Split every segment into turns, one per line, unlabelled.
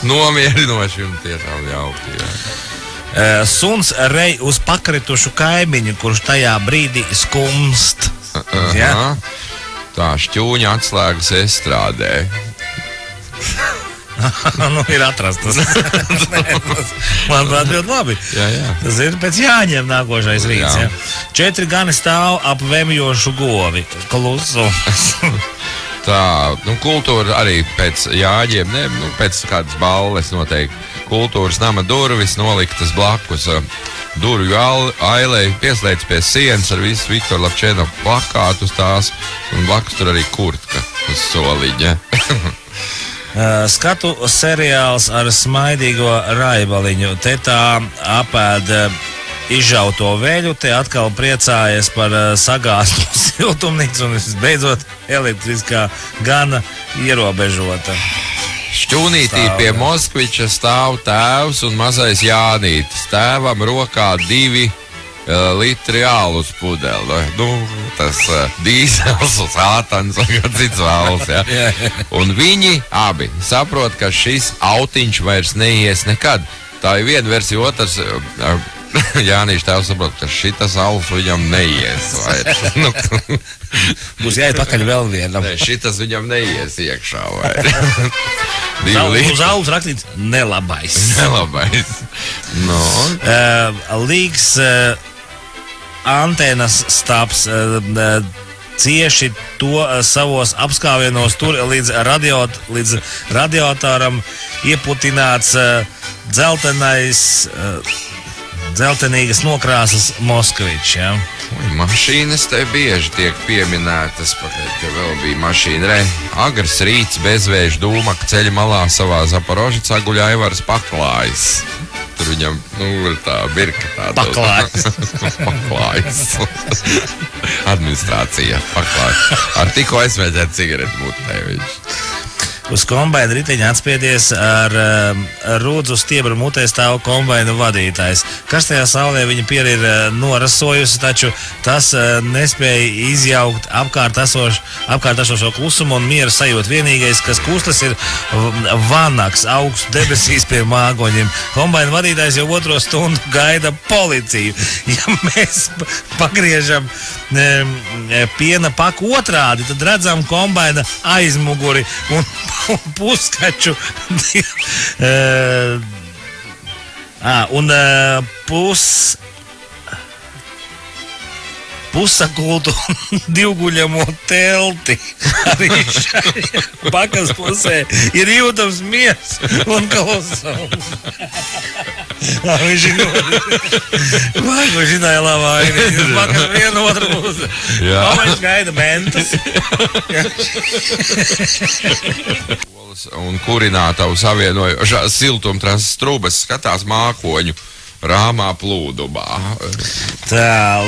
Nomierinoši un tiešām jauki.
Suns rej uz pakritušu kaimiņu, kurš tajā brīdī skumst. Ja?
Tā šķūņa atslēgas estrādē.
Nu, ir atrastas. Manuprāt, ļoti labi.
Jā.
Tas ir pēc jāņem nākošais rīts. Ja? 4 gani stāv ap vemjošu govi. Klusu.
Tā, kultūra arī pēc jāģiem, pēc kādas balles noteikti. Kultūras nama durvis noliktas blakus durvju ailei, pieslēdz pie sienas ar visu Viktora Lapčēno plakātu uz tās, un blakus tur arī kurtka uz soliņa.
Skatu seriāls ar smaidīgo raibaliņu. Te tā apēd izžauto veļu, te atkal priecājies par sagāstu siltumnīcu un visbeidzot elektriskā gana ierobežota.
Šķūnītī pie Moskviča stāv tēvs un mazais Jānītis. Tēvam rokā 2 litri alus pudeli. Tas dīzels, sātans un cits vēls. Ja? Un viņi abi saprot, ka šis autiņš vairs neies nekad. Tā ir viena versija, otrs Jānīša tēvs saprot, ka šitas alus viņam neies.
Būs jāiet pakaļ vēl vienam.
Ne, šitas viņam neies iekšā.
Uz alus rakstīts nelabais.
No.
Līgs antenas stāps cieši to savos apskāvienos tur līdz radiatoram ieputināts dzeltenīgas nokrāsas Moskvičs. Ja?
Mašīnas te bieži tiek pieminētas, ka vēl bija mašīna. Agrs rīts bezvēžu dūmaka ceļa malā savā Zaporožicā guļ Aivars Paklājs. Tur viņam, ir tā birka tāda. Paklājs. Administrācija Paklājs. Ar tikko aizvēģēt cigaretu mutē viņš.
Uz kombaina riteņa atspiedies ar rūdzu stiebru mutē stāv kombaina vadītājs. Karstajā saulē viņa pieri ir norasojusi, taču tas nespēja izjaukt apkārt esošo klusumu un miera sajūtu. Vienīgais, kas kustas, ir vanaks augstu debesīs pie mākoņiem. Kombaina vadītājs jau 2 stundu gaida policiju. Ja mēs pagriežam piena paku otrādi, tad redzam kombaina aizmuguri un puskaču pusakultu divguļamo telti. Arī šajā pakas pusē ir jūtams miers un klusums. Viņš ir Viņš zināja labā ainiņas pakas vienu otru pusi. Viņš gaida mentas.
Un kurinātavu savienojošās siltumtrases trubas skatās mākoņu rāmā plūdumā.
Tā,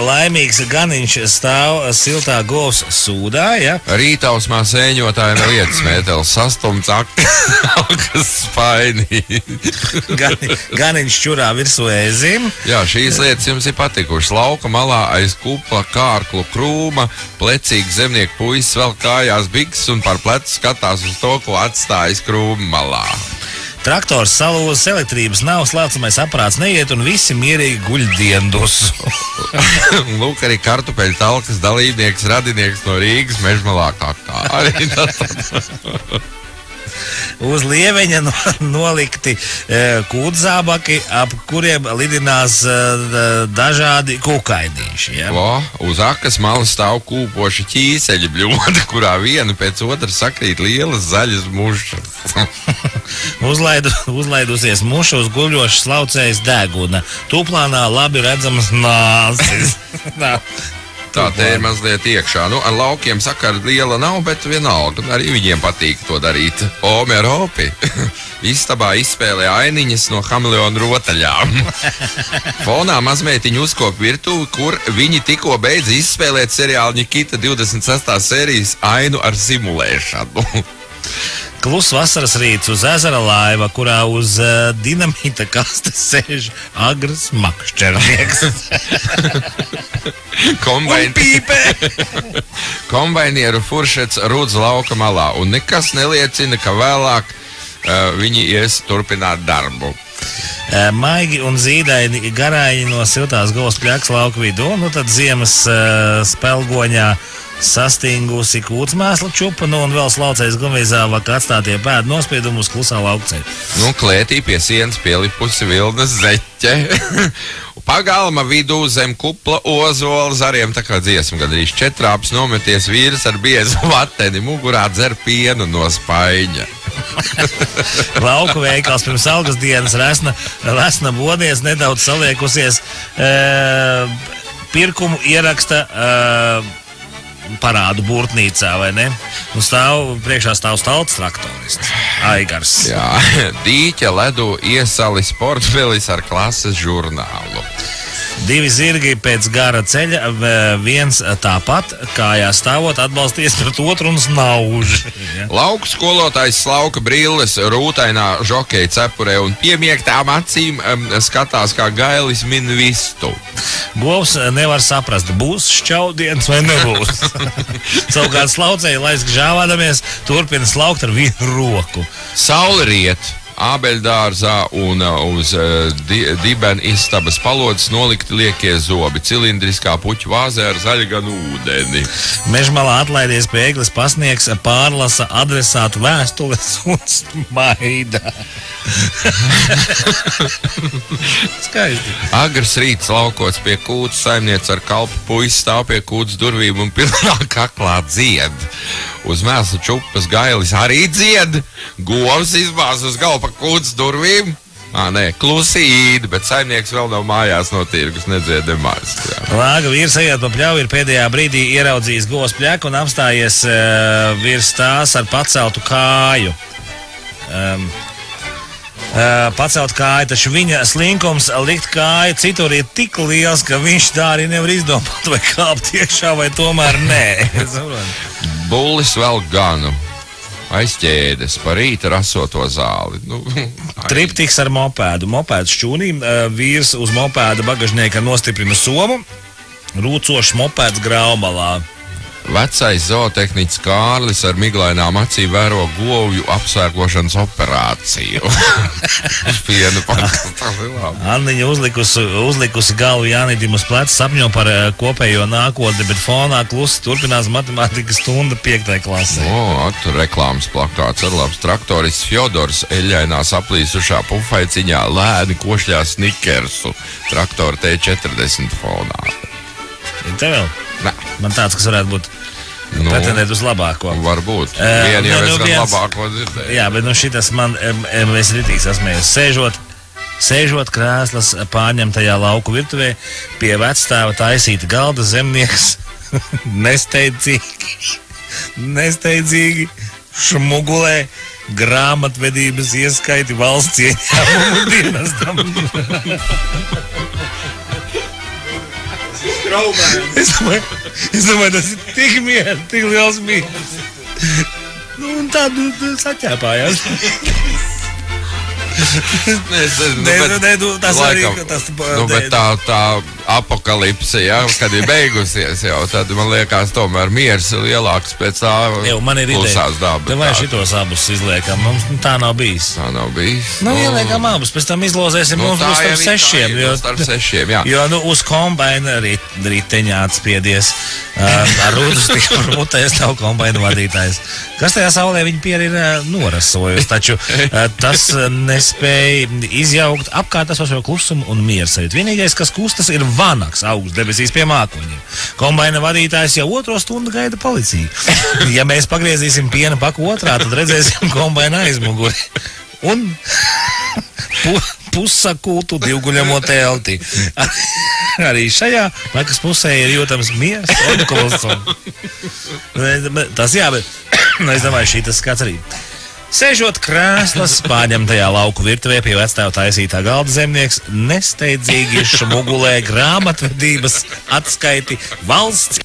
laimīgs ganiņš stāv siltā govs sūdā, ja?
Rītausmā sēņotāja no vietas mēteles sastumts akas spainī.
Ganiņš čurā virsū ēzim.
Jā, šīs lietas jums ir patikušas. Lauka malā aiz kupla kārklu krūma, plecīgi zemnieku puisis vēl kājās bikses un par plecu skatās uz to, ko atstājis krūma malā.
Traktors salūzas, elektrības nav, slēdzamais aparāts neiet un visi mierīgi guļ diendus.
Lūk, arī kartupeļu talkas dalībnieks, radinieks no Rīgas mežmalā kakā.
Uz lieveņa nolikti kūtzābaki, ap kuriem lidinās dažādi kukaidīši. Ja?
Uz akas malas stāv kūpoša ķīseļa bļoda, kurā viena pēc otras sakrīt lielas zaļas mušas.
Uzlaidusies muša uz guļošas laucējas deguna. Tūplānā labi redzamas nāsis.
Tā te ir mazliet iekšā. Ar laukiem sakara liela nav, bet vienalga. Arī viņiem patīk to darīt. Omer Hopi istabā izspēlē ainiņas no Hameleona rotaļām. Fonā mazmeitiņu uzkop virtuvi, kur viņi tikko beidz izspēlēt seriālu Nikita 26. sērijas ainu ar simulēšanu.
Klus vasaras rīts uz ezera laiva, kurā uz dinamīta kastes sēž Agras makšķernieks.
Kombainieru furšets Rūdz lauka malā, un nekas neliecina, ka vēlāk viņi ies turpināt darbu.
Maigi un zīdaini garāji no siltās Govas Pļakas lauka vidū, nu tad ziemas spelgoņā sastingusi kūtsmēsla čupanu un vēl slaucējs gumijzā vaka atstātie pēdu nospiedumu uz klusā laukceļu.
Nu, klētī pie sienas pielipusi vilnas zeķe. Pagalma vidū zem kupla ozola zariem, tā kā dziesma gandrīz četrāps, nometies vīrs ar biezu vateni, mugurā dzer pienu no spaiņa.
Lauku veikals pirms algas dienas resna bodies, nedaudz saliekusies, pirkumu ieraksta parādu burtnīcā, vai ne? Un priekšā stāv stalts traktorists, Aigars.
Jā, dīķa ledu iesali sportvelis ar klases žurnālu.
Divi zirgi pēc gara ceļa, viens tāpat, kājā stāvot, atbalsties pret otru un snauž. Ja?
Lauku skolotājs slauka brilles rūtainā žokeja cepurē un piemiegtām acīm skatās, kā gailis min vistu.
Govs nevar saprast, būs šķaudiens vai nebūs. Savukārt slaucēji, laisk žāvādamies, turpina slaukt ar vienu roku.
Saule riet. Ābeļdārzā un uz dibena istabas palodzes nolikti liekie zobi, cilindriskā puķu vāzē ar zaļganu ūdeni.
Mežmalā atlaidies pie egles pasniegs, pārlasa adresātu vēstules un smaida. Skaisti.
Agrs rīts laukots pie kūtas, saimniec ar kalpu puisi stāv pie kūtas durvīm un pilnā kaklā dzied. Uz mēsla čupas gailis arī dzied, govs izbāz uz galva pa kūtas durvīm. Nē, klusīdi, bet saimnieks vēl nav mājās no tirgus, nedzied nemaz.
Lāga vīrs ejot pa pļauju ir pēdējā brīdī ieraudzījis Govas Pļaku un apstājies virs tās ar paceltu kāju. Pacelt kāju, taču viņa slinkums likt kāju citur ir tik liels, ka viņš tā arī nevar izdomāt, vai kāpt iekšā, vai tomēr nē.
Bullis vēl ganu, aizķēdes, pa rīta rasoto zāli.
Triptiks ar mopēdu. Mopēds šķūnī, vīrs uz mopēda bagažnieka nostiprina somu, rūcošs mopēds graumalā.
Vecais zootehniķis Kārlis ar miglainām acīm vēro govju apsērgošanas operāciju.
Anniņa uzlikusi galvu Jānitim uz pleca, sapņo par kopējo nākotni, bet fonā klusi turpinās matemātikas stunda 5. klasē.
Tur reklāmas plakāts ar labs traktorists Fjodors eļļainās aplīsušā pufaiciņā lēni košļā Snickersu traktora T40 fonā.
Ir te vēl?
Nē.
Man tāds, kas varētu būt pretendēt uz labāko.
Varbūt. Vien jau es gan labāko dzirdēju.
Jā, bet šitas man, es ritīgi sasmējos. Sēžot krēslas pārņemtajā lauku virtuvē, pie vecstāva taisīta galda zemnieks nesteidzīgi šmugulē grāmatvedības ieskaiti valsts ieņēmumu dienestam. Es domāju, tas ir tik mieru, tik liels mīnus. Un tā saķēpājās.
Bet tā apokalipse, ja, kad ir beigusies jau, tad man liekas tomēr miers lielāks pēc tā klusās dabas.
Te vai šitos abus izliekam? Mums tā nav bijis.
Tā nav bijis.
Ieliekam abus, pēc tam izlozēsim mums starp sešiem. Jo uz kombaina riteņā atspiedies ar rūdus tik par mutēs nav kombaina vadītājs. Kas tajā saulē viņa pieri ir norasojusi, taču tas nespēja izjaukt apkārt esošo klusumu un mieru sajūtu. Vienīgais, kas kustas, ir vanaks augsts debesīs pie mākoņiem. Kombaina vadītājs jau 2 stundu gaida policiju. Ja mēs pagriezīsim piena paku otrā, tad redzēsim kombaina aizmuguri. Un pussakultu divguļamo telti. Arī šajā pakas pusē ir jūtams miers un klusums. Tas jā, bet es domāju, šī tas skats arī. Sēžot krēslas pārņemtajā lauku virtuvē pie vecstāva taisītā galda zemnieks nesteidzīgi šmugulē grāmatvedības atskaiti valsts